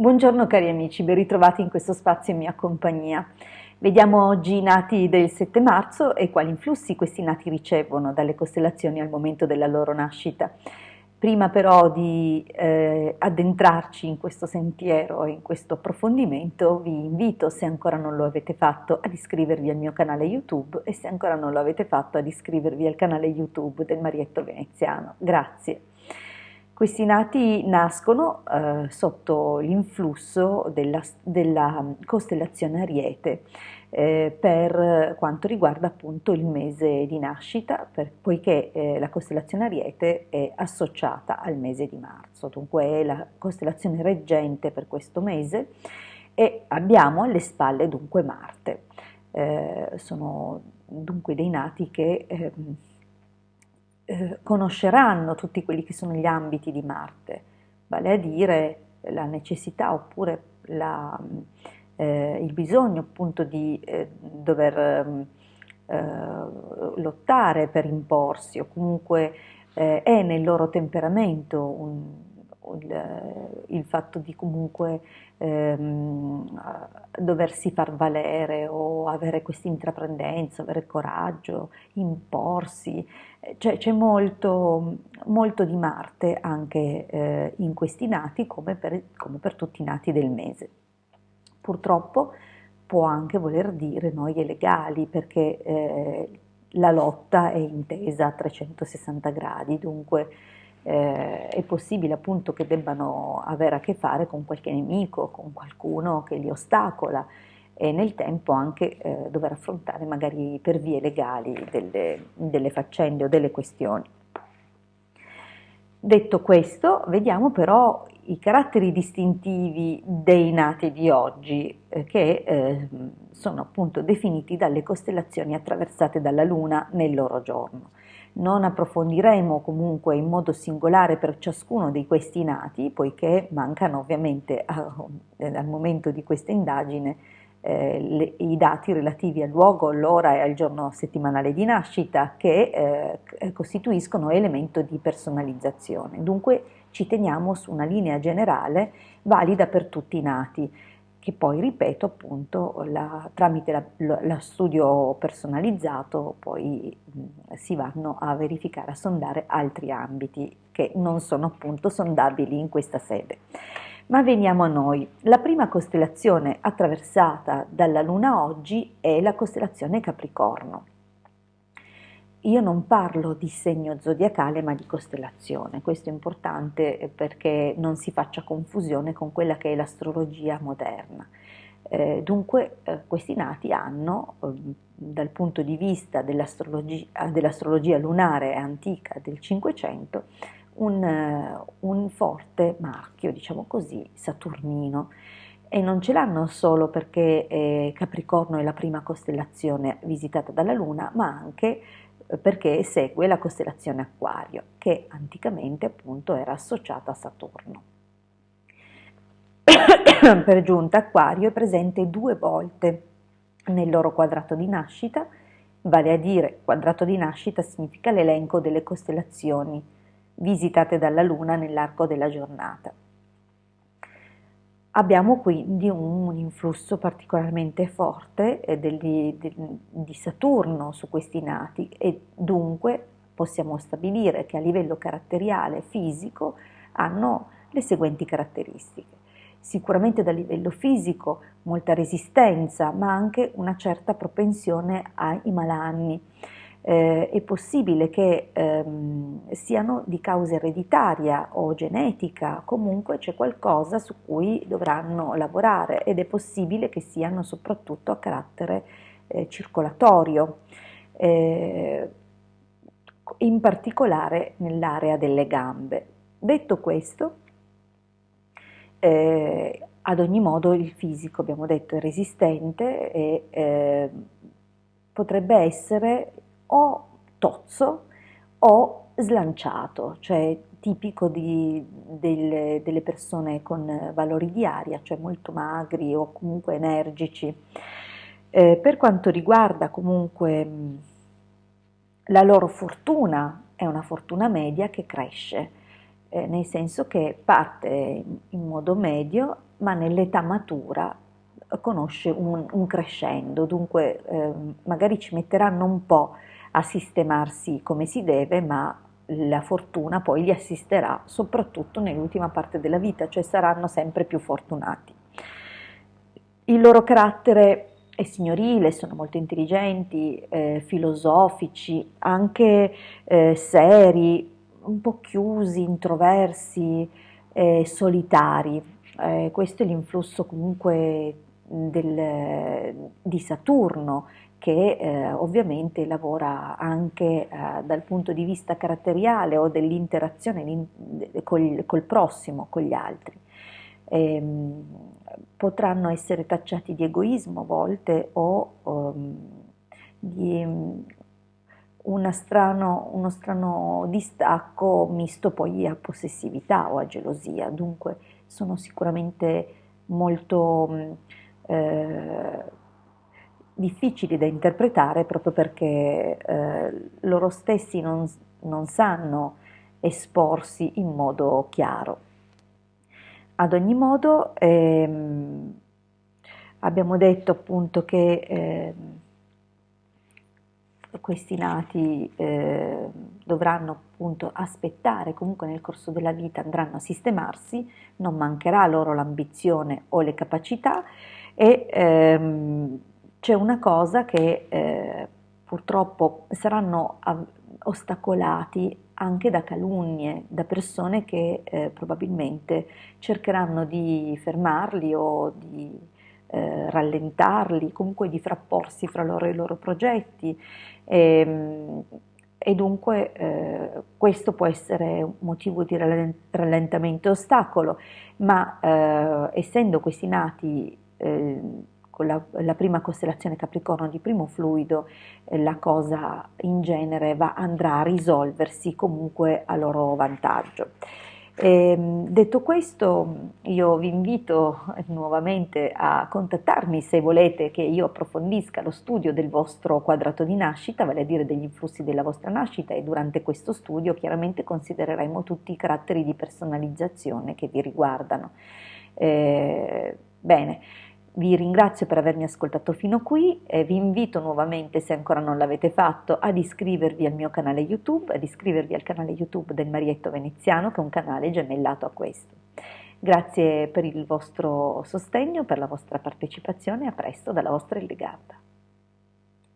Buongiorno cari amici, ben ritrovati in questo spazio in mia compagnia. Vediamo oggi i nati del 7 marzo e quali influssi questi nati ricevono dalle costellazioni al momento della loro nascita. Prima però di addentrarci in questo sentiero e in questo approfondimento, vi invito, se ancora non lo avete fatto, ad iscrivervi al mio canale YouTube e se ancora non lo avete fatto, ad iscrivervi al canale YouTube del Marietto Veneziano. Grazie. Questi nati nascono sotto l'influsso della costellazione Ariete per quanto riguarda appunto il mese di nascita, poiché la costellazione Ariete è associata al mese di marzo, dunque è la costellazione reggente per questo mese e abbiamo alle spalle dunque Marte. Sono dunque dei nati che conosceranno tutti quelli che sono gli ambiti di Marte, vale a dire la necessità oppure il bisogno appunto di dover lottare per imporsi o comunque è nel loro temperamento il fatto di comunque doversi far valere o avere questa intraprendenza, avere coraggio, imporsi, cioè c'è molto di Marte anche in questi nati come per tutti i nati del mese. Purtroppo può anche voler dire noie legali perché la lotta è intesa a 360 gradi, dunque è possibile appunto che debbano avere a che fare con qualche nemico, con qualcuno che li ostacola e nel tempo anche dover affrontare magari per vie legali delle faccende o delle questioni. Detto questo, vediamo però i caratteri distintivi dei nati di oggi, che sono appunto definiti dalle costellazioni attraversate dalla Luna nel loro giorno. Non approfondiremo comunque in modo singolare per ciascuno di questi nati, poiché mancano ovviamente al momento di questa indagine i dati relativi al luogo, all'ora e al giorno settimanale di nascita che costituiscono elemento di personalizzazione. Dunque ci teniamo su una linea generale valida per tutti i nati, che poi, ripeto, appunto, tramite lo studio personalizzato poi si vanno a verificare, a sondare altri ambiti che non sono appunto sondabili in questa sede. Ma veniamo a noi. La prima costellazione attraversata dalla Luna oggi è la costellazione Capricorno. Io non parlo di segno zodiacale ma di costellazione, questo è importante perché non si faccia confusione con quella che è l'astrologia moderna. Questi nati hanno, dal punto di vista dell'astrologia lunare antica del Cinquecento, un forte marchio, diciamo così, saturnino. E non ce l'hanno solo perché Capricorno è la prima costellazione visitata dalla Luna, ma anche perché segue la costellazione Acquario, che anticamente appunto era associata a Saturno. Per giunta Acquario è presente 2 volte nel loro quadrato di nascita, vale a dire quadrato di nascita significa l'elenco delle costellazioni visitate dalla Luna nell'arco della giornata. Abbiamo quindi un influsso particolarmente forte di Saturno su questi nati e dunque possiamo stabilire che a livello caratteriale fisico hanno le seguenti caratteristiche. Sicuramente dal livello fisico molta resistenza, ma anche una certa propensione ai malanni. È possibile che siano di causa ereditaria o genetica, comunque c'è qualcosa su cui dovranno lavorare ed è possibile che siano soprattutto a carattere circolatorio, in particolare nell'area delle gambe. Detto questo, ad ogni modo il fisico, abbiamo detto, è resistente e potrebbe essere o tozzo o slanciato, cioè tipico delle persone con valori di aria, cioè molto magri o comunque energici. Per quanto riguarda comunque la loro fortuna, è una fortuna media che cresce. nel senso che parte in modo medio, ma nell'età matura conosce un crescendo, dunque magari ci metteranno un po' a sistemarsi come si deve, ma la fortuna poi li assisterà soprattutto nell'ultima parte della vita, cioè saranno sempre più fortunati. Il loro carattere è signorile, sono molto intelligenti, filosofici, anche seri, un po' chiusi, introversi, solitari. Questo è l'influsso comunque di Saturno, che ovviamente lavora anche dal punto di vista caratteriale o dell'interazione col prossimo, con gli altri. Ehm, Potranno essere tacciati di egoismo a volte o di uno strano distacco misto poi a possessività o a gelosia, dunque sono sicuramente molto eh, difficili da interpretare proprio perché loro stessi non sanno esporsi in modo chiaro. Ad ogni modo, abbiamo detto appunto che questi nati dovranno appunto aspettare, comunque nel corso della vita andranno a sistemarsi, non mancherà loro l'ambizione o le capacità e c'è una cosa che purtroppo saranno ostacolati anche da calunnie, da persone che probabilmente cercheranno di fermarli o di rallentarli, comunque di frapporsi fra loro e i loro progetti e, e dunque questo può essere un motivo di rallentamento e ostacolo, ma essendo questi nati con la prima costellazione Capricorno di primo fluido, la cosa in genere andrà a risolversi comunque a loro vantaggio. Detto questo, io vi invito nuovamente a contattarmi se volete che io approfondisca lo studio del vostro quadrato di nascita, vale a dire degli influssi della vostra nascita, e durante questo studio chiaramente considereremo tutti i caratteri di personalizzazione che vi riguardano. Bene. Vi ringrazio per avermi ascoltato fino qui e vi invito nuovamente, se ancora non l'avete fatto, ad iscrivervi al mio canale YouTube, ad iscrivervi al canale YouTube del Marietto Veneziano, che è un canale gemellato a questo. Grazie per il vostro sostegno, per la vostra partecipazione, a presto dalla vostra Ildegarda.